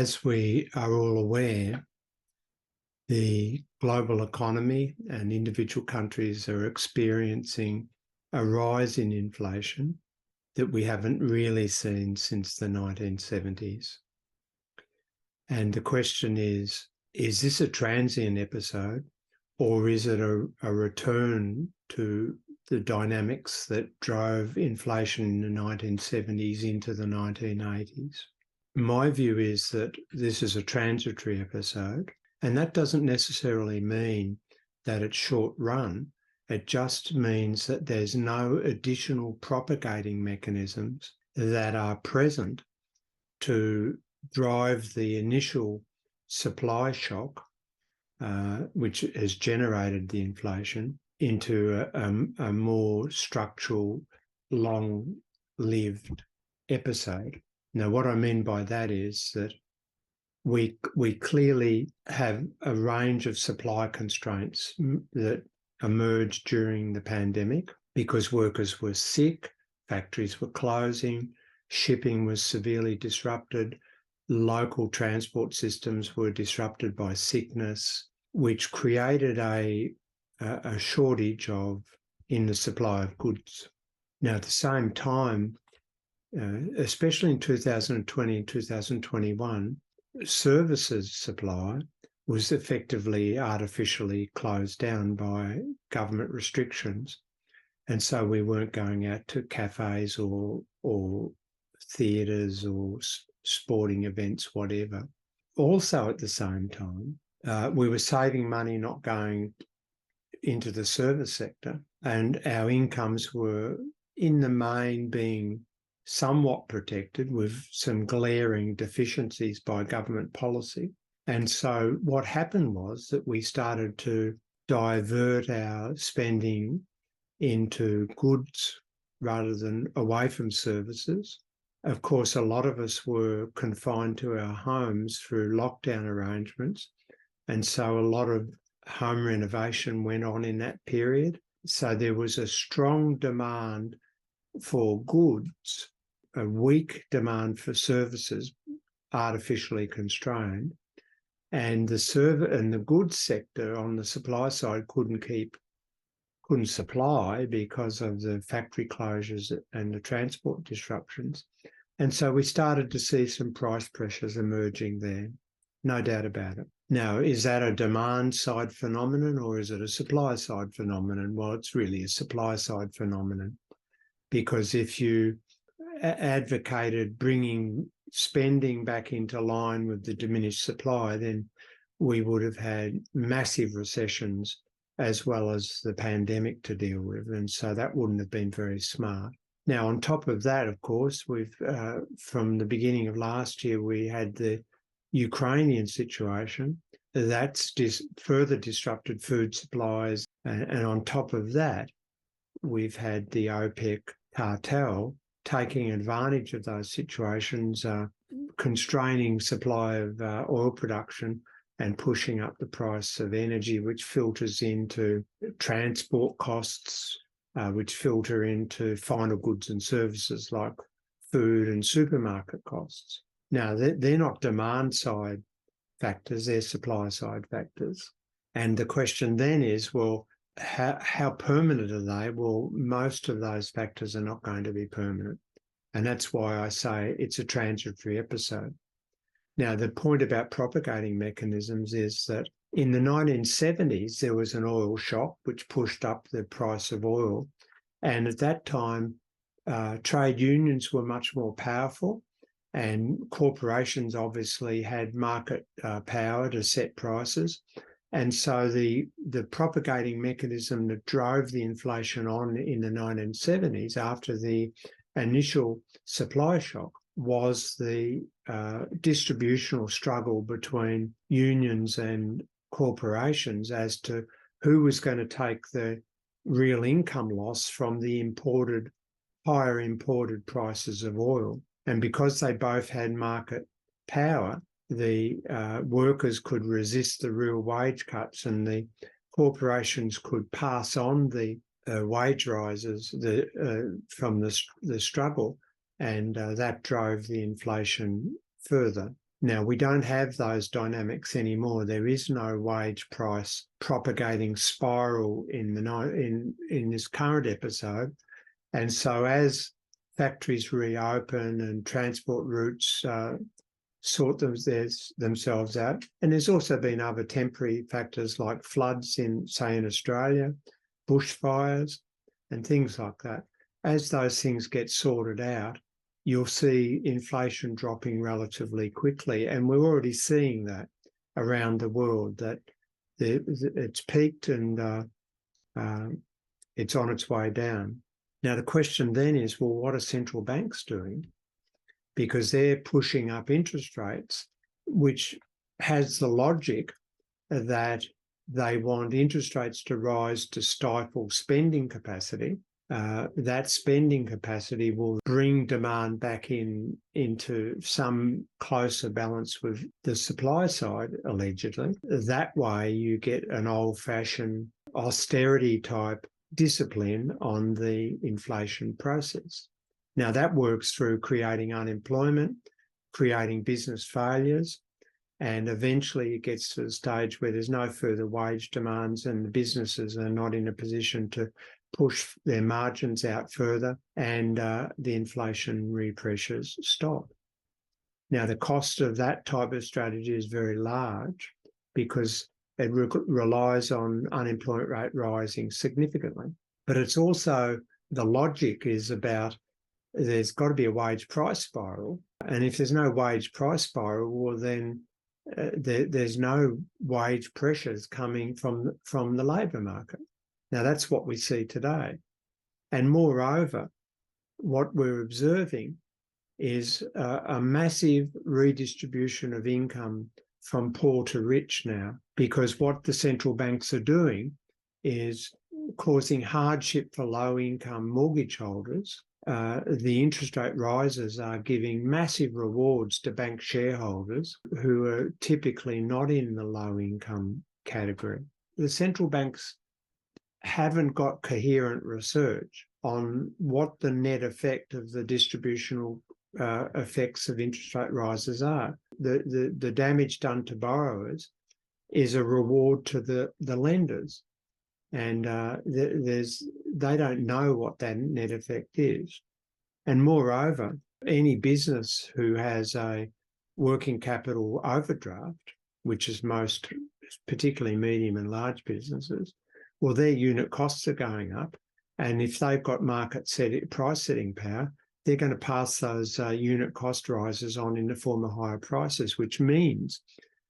As we are all aware, the global economy and individual countries are experiencing a rise in inflation that we haven't really seen since the 1970s. And the question is this a transient episode, or is it a return to the dynamics that drove inflation in the 1970s into the 1980s? My view is that this is a transitory episode, and that doesn't necessarily mean that it's short run. It just means that there's no additional propagating mechanisms that are present to drive the initial supply shock, which has generated the inflation, into a more structural, long-lived episode. Now, what I mean by that is that we clearly have a range of supply constraints that emerged during the pandemic because workers were sick, factories were closing, shipping was severely disrupted, local transport systems were disrupted by sickness, which created a shortage in the supply of goods. Now, at the same time, especially in 2020 and 2021, services supply was effectively artificially closed down by government restrictions. And so we weren't going out to cafes or theatres or sporting events, whatever. Also at the same time, we were saving money not going into the service sector, and our incomes were in the main being somewhat protected with some glaring deficiencies by government policy. And so what happened was that we started to divert our spending into goods rather than away from services. Of course, a lot of us were confined to our homes through lockdown arrangements. And so a lot of home renovation went on in that period. So there was a strong demand for goods, a weak demand for services, artificially constrained. And the goods sector on the supply side couldn't supply because of the factory closures and the transport disruptions. And so we started to see some price pressures emerging there, no doubt about it. Now, is that a demand side phenomenon or is it a supply side phenomenon? Well, it's really a supply side phenomenon, because if you advocated bringing spending back into line with the diminished supply, then we would have had massive recessions as well as the pandemic to deal with. And so that wouldn't have been very smart. Now, on top of that, of course, we've from the beginning of last year, we had the Ukrainian situation. That's further disrupted food supplies. And on top of that, we've had the OPEC cartel taking advantage of those situations, constraining supply of oil production and pushing up the price of energy, which filters into transport costs, which filter into final goods and services like food and supermarket costs. Now, they're not demand-side factors, they're supply-side factors. And the question then is, well, how permanent are they? Well, most of those factors are not going to be permanent. And that's why I say it's a transitory episode. Now, the point about propagating mechanisms is that in the 1970s, there was an oil shock which pushed up the price of oil. And at that time, trade unions were much more powerful, and corporations obviously had market power to set prices. And so the propagating mechanism that drove the inflation on in the 1970s after the initial supply shock was the distributional struggle between unions and corporations as to who was going to take the real income loss from the higher imported prices of oil. And because they both had market power, the workers could resist the real wage cuts, and the corporations could pass on the wage rises from the struggle, and that drove the inflation further. Now, we don't have those dynamics anymore. There is no wage price propagating spiral in this current episode. And so as factories reopen and transport routes sort themselves out, and there's also been other temporary factors like floods in Australia, bushfires and things like that. As those things get sorted out, you'll see inflation dropping relatively quickly. And we're already seeing that around the world, that it's peaked and it's on its way down. Now, the question then is, well, what are central banks doing? Because they're pushing up interest rates, which has the logic that they want interest rates to rise to stifle spending capacity. That spending capacity will bring demand back into some closer balance with the supply side, allegedly. That way you get an old-fashioned austerity type discipline on the inflation process. Now, that works through creating unemployment, creating business failures, and eventually it gets to the stage where there's no further wage demands and the businesses are not in a position to push their margins out further, and the inflationary pressures stop. Now, the cost of that type of strategy is very large because it relies on unemployment rate rising significantly. But it's also, the logic is about, there's got to be a wage price spiral. And if there's no wage price spiral, well, then there's no wage pressures coming from the labour market. Now, that's what we see today. And moreover, what we're observing is a massive redistribution of income from poor to rich now, because what the central banks are doing is causing hardship for low-income mortgage holders. The interest rate rises are giving massive rewards to bank shareholders who are typically not in the low-income category. The central banks haven't got coherent research on what the net effect of the distributional effects of interest rate rises are. The damage done to borrowers is a reward to the lenders, and they don't know what that net effect is. And moreover, any business who has a working capital overdraft, which is most, particularly medium and large businesses, well, their unit costs are going up. And if they've got price setting power, they're going to pass those unit cost rises on in the form of higher prices, which means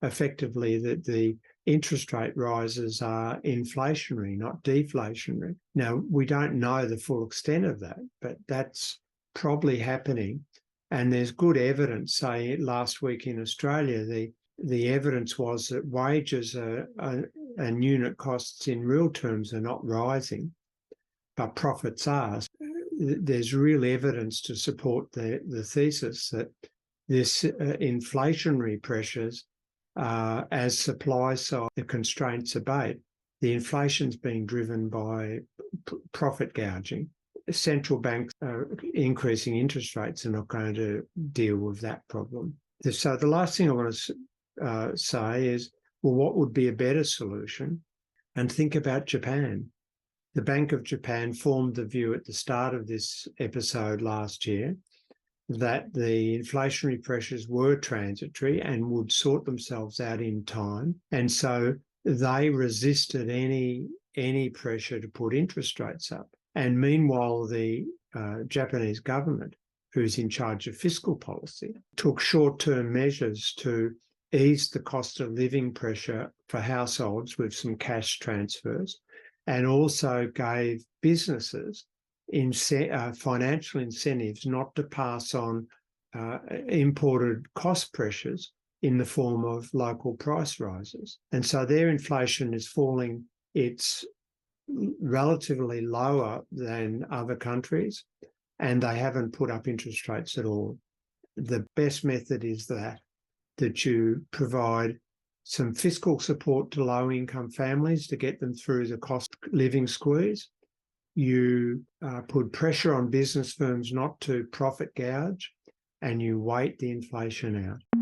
effectively that the interest rate rises are inflationary, not deflationary. Now, we don't know the full extent of that, but that's probably happening. And there's good evidence, say last week in Australia, the evidence was that wages and unit costs in real terms are not rising, but profits are. There's real evidence to support the thesis that this inflationary pressures, as supply side the constraints abate, the inflation's being driven by profit gouging. Central banks increasing interest rates are not going to deal with that problem. So the last thing I want to say is, well, what would be a better solution? And think about Japan. The Bank of Japan formed the view at the start of this episode last year that the inflationary pressures were transitory and would sort themselves out in time. And so they resisted any pressure to put interest rates up. And meanwhile, the Japanese government, who's in charge of fiscal policy, took short-term measures to ease the cost of living pressure for households with some cash transfers, and also gave businesses financial incentives not to pass on imported cost pressures in the form of local price rises. And so their inflation is falling. It's relatively lower than other countries, and they haven't put up interest rates at all. The best method is that you provide some fiscal support to low-income families to get them through the cost of living squeeze. You put pressure on business firms not to profit gouge, and you wait the inflation out.